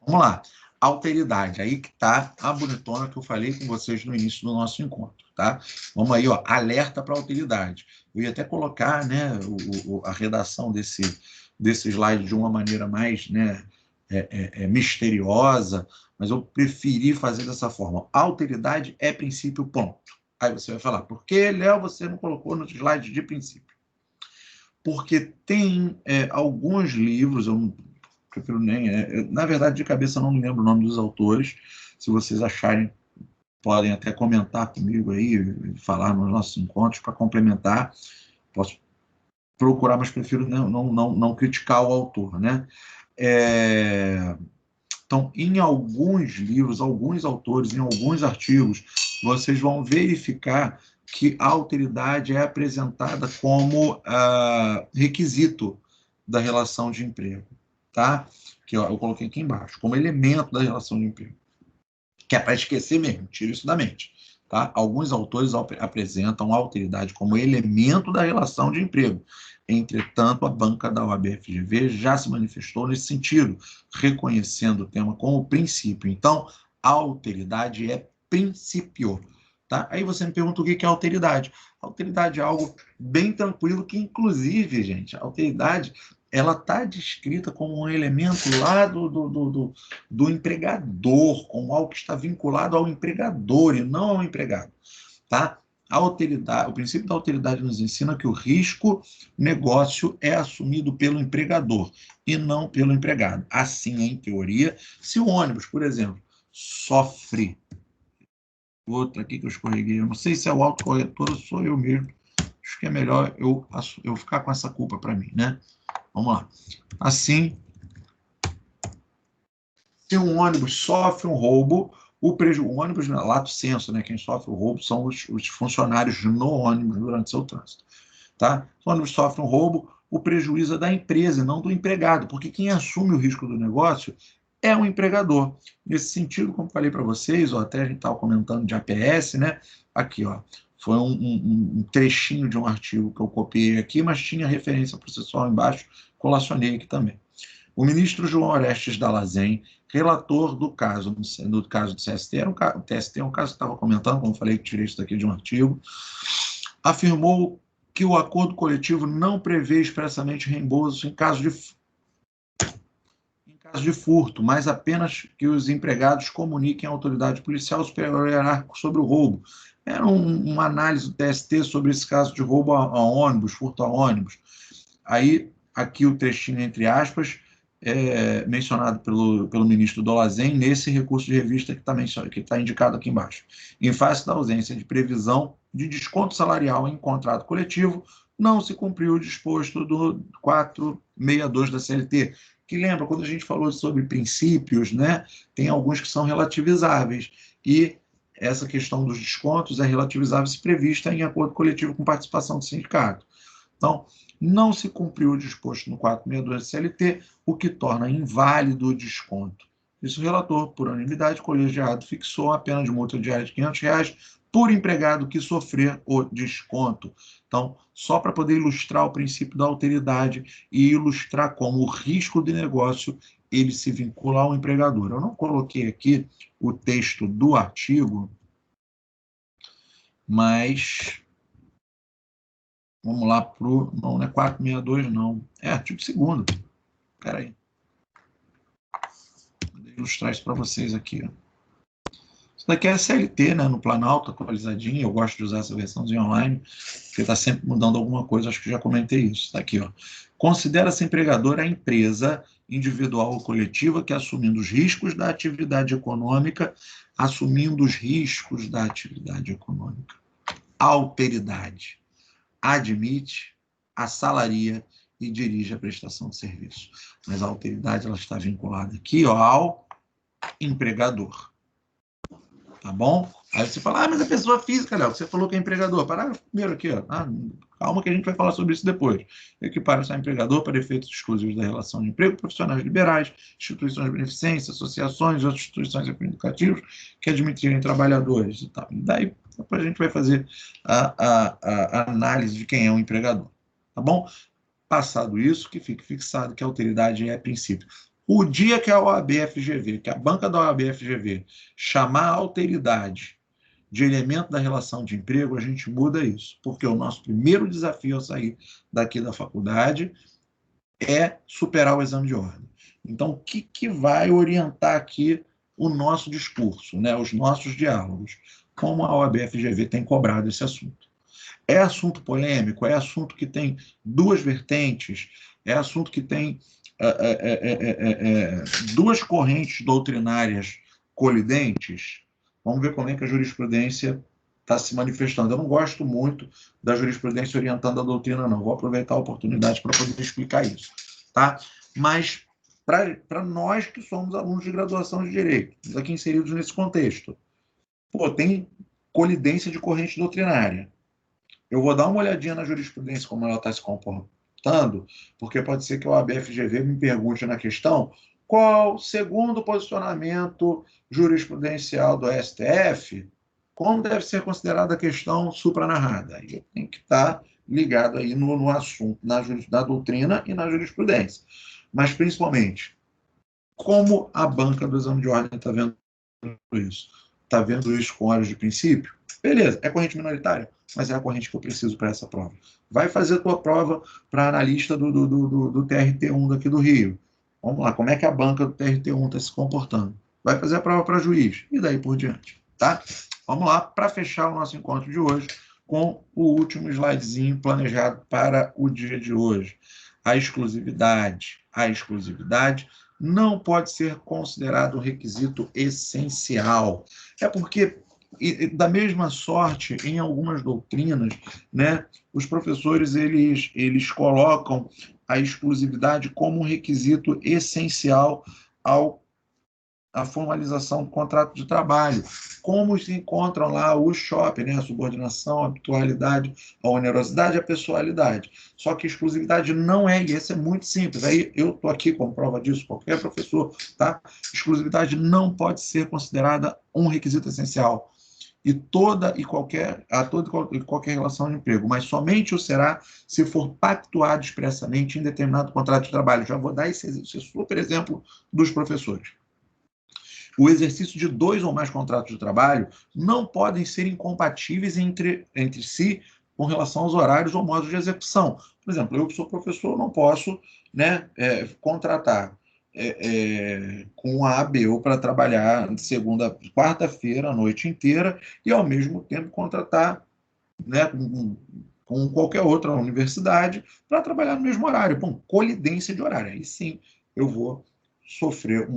vamos lá. Alteridade, aí que está a bonitona que eu falei com vocês no início do nosso encontro, tá? Vamos aí, ó, alerta para alteridade. Eu ia até colocar, né, a redação desse slide de uma maneira mais, né, misteriosa, mas eu preferi fazer dessa forma. Alteridade é princípio, ponto. Aí você vai falar: por que, Léo, você não colocou no slide de princípio? Porque tem alguns livros, eu não prefiro nem... na verdade, de cabeça, eu não me lembro o nome dos autores. Se vocês acharem, podem até comentar comigo aí, falar nos nossos encontros para complementar. Posso procurar, mas prefiro não criticar o autor, né? Então, em alguns livros, alguns autores, em alguns artigos, vocês vão verificar que a alteridade é apresentada como requisito da relação de emprego, tá? Que eu coloquei aqui embaixo, como elemento da relação de emprego. Que é para esquecer mesmo, tira isso da mente, Tá? Alguns autores apresentam a alteridade como elemento da relação de emprego. Entretanto, a banca da OAB-FGV já se manifestou nesse sentido, reconhecendo o tema como princípio. Então, a alteridade é princípio. Tá? Aí você me pergunta o que é alteridade. Alteridade é algo bem tranquilo, que inclusive, gente, a alteridade ela está descrita como um elemento lá do empregador, como algo que está vinculado ao empregador e não ao empregado. Tá? A alteridade, o princípio da alteridade nos ensina que o risco negócio é assumido pelo empregador e não pelo empregado. Assim, em teoria, se o ônibus, por exemplo, sofre... Outra aqui que eu escorreguei, eu não sei se é o autocorretor ou sou eu mesmo. Acho que é melhor eu ficar com essa culpa para mim, né? Vamos lá. Assim, se um ônibus sofre um roubo, o ônibus, lato sensu, né? Quem sofre o roubo são os funcionários no ônibus durante seu trânsito. Tá? Se o ônibus sofre um roubo, o prejuízo é da empresa e não do empregado, porque quem assume o risco do negócio é o empregador. Nesse sentido, como falei para vocês, ó, até a gente estava comentando de APS, né? Aqui, ó, foi um trechinho de um artigo que eu copiei aqui, mas tinha referência processual embaixo, colacionei aqui também. O ministro João Orestes Dallazen, relator do caso, no caso do TST, o TST é um caso que estava comentando, como eu falei, que tirei isso daqui de um artigo, afirmou que o acordo coletivo não prevê expressamente reembolso em caso de furto, mas apenas que os empregados comuniquem à autoridade policial superior hierárquico sobre o roubo. Era uma análise do TST sobre esse caso de roubo a ônibus, furto a ônibus. Aí, aqui o trechinho entre aspas, mencionado pelo ministro Dallazen, nesse recurso de revista que está indicado aqui embaixo. Em face da ausência de previsão de desconto salarial em contrato coletivo, não se cumpriu o disposto do 462 da CLT, que lembra, quando a gente falou sobre princípios, né, tem alguns que são relativizáveis, e essa questão dos descontos é relativizável se prevista em acordo coletivo com participação do sindicato. Então, não se cumpriu o disposto no 462 da CLT, o que torna inválido o desconto. Isso o relator, por unanimidade, colegiado, fixou a pena de multa diária de R$500 por empregado que sofrer o desconto. Então, só para poder ilustrar o princípio da alteridade e ilustrar como o risco de negócio ele se vincula ao empregador. Eu não coloquei aqui o texto do artigo, mas vamos lá para o... Não é 462, não. É artigo 2º. Espera aí. Vou ilustrar isso para vocês aqui. Ó. Isso daqui é a CLT, né, no Planalto, atualizadinho. Eu gosto de usar essa versãozinha online, porque está sempre mudando alguma coisa. Acho que já comentei isso. Está aqui, ó. Considera-se empregadora a empresa individual ou coletiva que, assumindo os riscos da atividade econômica, alteridade, admite, assalaria e dirige a prestação de serviço. Mas a alteridade ela está vinculada aqui, ó, ao empregador. Tá bom? Aí você fala, mas a pessoa física, Léo, você falou que é empregador. Parágrafo primeiro aqui, ó. Calma que a gente vai falar sobre isso depois. Equipara-se a empregador para efeitos exclusivos da relação de emprego, profissionais liberais, instituições de beneficência, associações e outras instituições educativas que admitirem trabalhadores e tal. E daí, depois a gente vai fazer a análise de quem é um empregador. Tá bom? Passado isso, que fique fixado que a alteridade é princípio. O dia que a OAB-FGV, que a banca da OAB-FGV chamar a alteridade de elemento da relação de emprego, a gente muda isso, porque o nosso primeiro desafio ao sair daqui da faculdade é superar o exame de ordem. Então, o que vai orientar aqui o nosso discurso, né, os nossos diálogos? Como a OAB-FGV tem cobrado esse assunto. É assunto polêmico, é assunto que tem duas vertentes, é assunto que tem duas correntes doutrinárias colidentes. Vamos ver como é que a jurisprudência está se manifestando. Eu não gosto muito da jurisprudência orientando a doutrina, não. Vou aproveitar a oportunidade para poder explicar isso. Tá? Mas, para nós que somos alunos de graduação de Direito, aqui inseridos nesse contexto, tem colidência de corrente doutrinária. Eu vou dar uma olhadinha na jurisprudência, como ela está se comportando, porque pode ser que o ABFGV me pergunte na questão qual, segundo o posicionamento jurisprudencial do STF, Como deve ser considerada a questão supranarrada? Aí tem que estar ligado aí no assunto, na doutrina e na jurisprudência. Mas, principalmente, como a banca do exame de ordem está vendo isso? Está vendo isso com olhos de princípio? Beleza, é corrente minoritária, mas é a corrente que eu preciso para essa prova. Vai fazer a tua prova para analista do TRT1 daqui do Rio. Vamos lá, como é que a banca do TRT1 está se comportando? Vai fazer a prova para juiz, e daí por diante, tá? Vamos lá, para fechar o nosso encontro de hoje, com o último slidezinho planejado para o dia de hoje. A exclusividade. A exclusividade não pode ser considerado um requisito essencial. É porque, da mesma sorte, em algumas doutrinas, né, os professores eles colocam a exclusividade como um requisito essencial à formalização do contrato de trabalho. Como se encontram lá o SHOP, né, a subordinação, a habitualidade, a onerosidade e a pessoalidade. Só que exclusividade não é, e isso é muito simples. Aí eu estou aqui como prova disso, qualquer professor, tá? Exclusividade não pode ser considerada um requisito essencial e toda e qualquer relação de emprego, mas somente o será se for pactuado expressamente em determinado contrato de trabalho. Já vou dar esse super exemplo dos professores. O exercício de 2 ou mais contratos de trabalho não podem ser incompatíveis entre si com relação aos horários ou modos de execução. Por exemplo, eu que sou professor, não posso, né, contratar com a ABU para trabalhar de segunda, quarta-feira, a noite inteira, e ao mesmo tempo contratar, né, com qualquer outra universidade para trabalhar no mesmo horário. Bom, colidência de horário. Aí sim eu vou sofrer,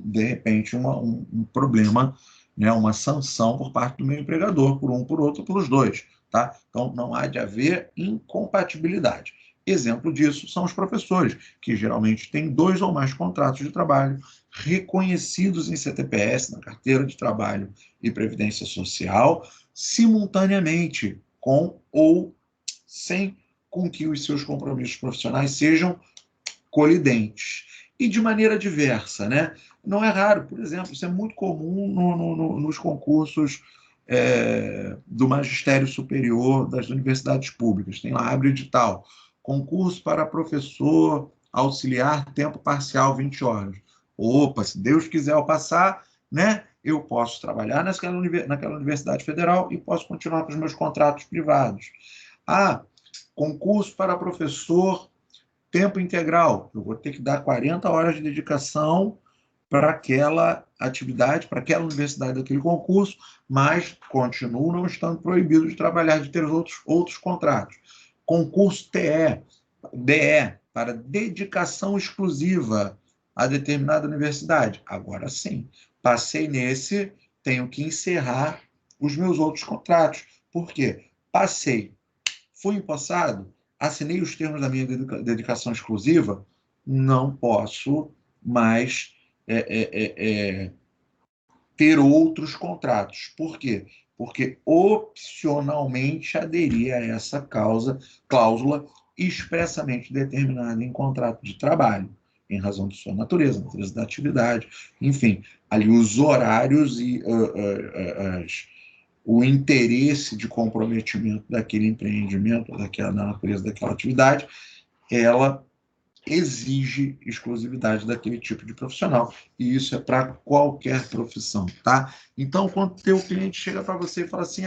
de repente, um problema, né, uma sanção por parte do meu empregador, por um, por outro, pelos dois. Tá? Então, não há de haver incompatibilidade. Exemplo disso são os professores, que geralmente têm 2 ou mais contratos de trabalho reconhecidos em CTPS, na carteira de trabalho e previdência social, simultaneamente, com ou sem com que os seus compromissos profissionais sejam colidentes. E de maneira diversa, né? Não é raro, por exemplo, isso é muito comum nos concursos do magistério superior das universidades públicas. Tem lá, abre edital, concurso para professor auxiliar tempo parcial 20 horas. Opa, se Deus quiser eu passar, né? Eu posso trabalhar naquela universidade federal e posso continuar com os meus contratos privados. Ah, concurso para professor tempo integral. Eu vou ter que dar 40 horas de dedicação para aquela atividade, para aquela universidade daquele concurso, mas continuo não estando proibido de trabalhar, de ter outros contratos. Concurso DE, para dedicação exclusiva a determinada universidade. Agora sim, passei nesse, tenho que encerrar os meus outros contratos. Por quê? Passei, fui empossado, assinei os termos da minha dedicação exclusiva, não posso mais ter outros contratos. Por quê? Porque opcionalmente aderi a essa cláusula expressamente determinada em contrato de trabalho, em razão de sua natureza da atividade, enfim, ali os horários e o interesse de comprometimento daquele empreendimento, da natureza daquela atividade, ela exige exclusividade daquele tipo de profissional. E isso é para qualquer profissão, tá? Então, quando o teu cliente chega para você e fala assim,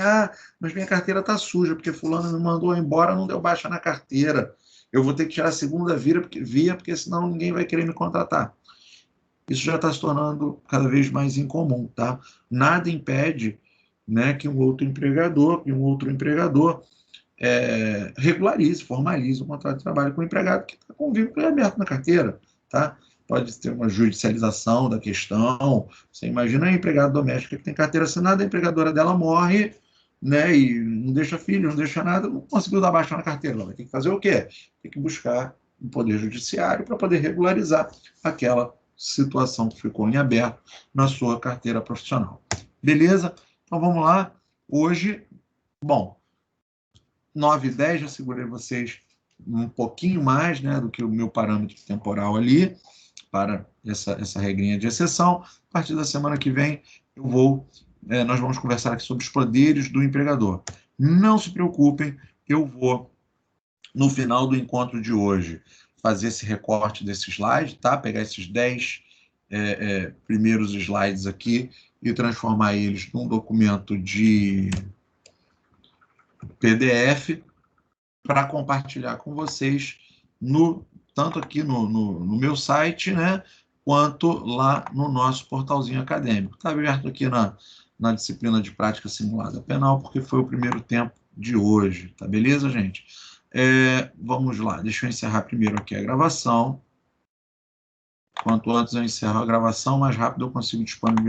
mas minha carteira está suja, porque fulano me mandou embora, não deu baixa na carteira. Eu vou ter que tirar a segunda via, porque senão ninguém vai querer me contratar. Isso já está se tornando cada vez mais incomum, tá? Nada impede, né, que um outro empregador regularize, formalize o contrato de trabalho com o empregado que está com o vínculo aberto na carteira. Tá? Pode ter uma judicialização da questão. Você imagina a empregada doméstica que tem carteira assinada, a empregadora dela morre, né, e não deixa filho, não deixa nada, não conseguiu dar baixa na carteira. Ela vai ter que fazer o quê? Tem que buscar o Poder Judiciário para poder regularizar aquela situação que ficou em aberto na sua carteira profissional. Beleza? Então vamos lá. Hoje, bom, 9h10, já segurei vocês um pouquinho mais, né, do que o meu parâmetro temporal ali, para essa regrinha de exceção. A partir da semana que vem, eu vou nós vamos conversar aqui sobre os poderes do empregador. Não se preocupem, eu vou, no final do encontro de hoje, fazer esse recorte desse slide, tá? Pegar esses 10 primeiros slides aqui e transformar eles num documento de PDF para compartilhar com vocês, tanto aqui no meu site, né, quanto lá no nosso portalzinho acadêmico. Está aberto aqui na disciplina de prática simulada penal, porque foi o primeiro tempo de hoje. Tá beleza, gente? Vamos lá, deixa eu encerrar primeiro aqui a gravação. Quanto antes eu encerro a gravação, mais rápido eu consigo disponibilizar